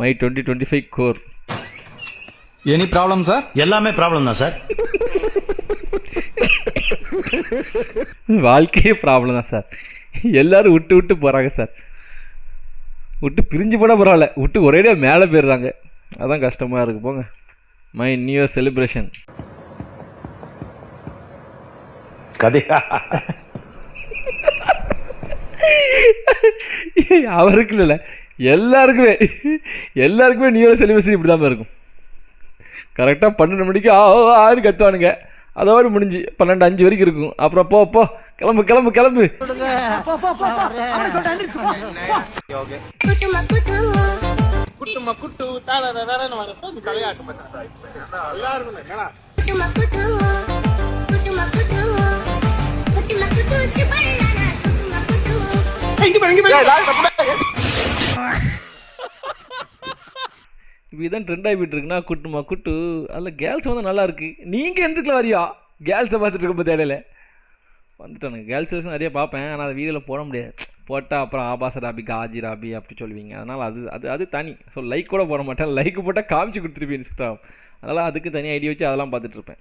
My 2025 core. Any problem sir? எல்லாமே problem தான் sir. வாழ்க்கையே ப்ராப்ளம் தான் சார். எல்லோரும் விட்டு விட்டு போகிறாங்க சார். விட்டு பிரிஞ்சு போனால் பரவாயில்ல, விட்டு ஒரேடியாக மேலே போயிடுறாங்க. அதான் கஷ்டமாக இருக்குது. போங்க. My new year celebration. கதையா? அவருக்கு இல்லை, எல்லாருக்குமே நியூ இயர் செலிப்ரேஷன் இப்படி தான் இருக்கும். கரெக்டாக 12 மணிக்கு ஆறு கத்துவானுங்க. அதோடு முடிஞ்சு 12:05 வரைக்கும் இருக்கும். அப்புறம் போ கிளம்பு கிளம்பு கிளம்பு. இப்போ இதான் ட்ரெண்ட் ஆகிட்டு இருக்குன்னா குட்டுமா குட்டு. அதில் கேர்ள்ஸ் வந்து நல்லா இருக்கு. நீங்கள் எந்துக்குள்ள வரியா கேர்ள்ஸை பார்த்துட்டு இருக்கும்போது இடையில வந்துட்டானுங்க. கேர்ள்ஸ் நிறைய பார்ப்பேன், ஆனால் அதை வீடியோவில் போட முடியாது. போட்டால் அப்புறம் ஆபாச ராபி காஜி ராபி அப்படி சொல்லுவீங்க. அதனால் அது தனி. ஸோ லைக் கூட போட மாட்டேன். லைக் போட்டால் காமிச்சு கொடுத்துருப்பேன் இன்ஸ்டாகிராம். அதனால் அதுக்கு தனி ஐடியா வச்சு அதெல்லாம் பார்த்துட்ருப்பேன்.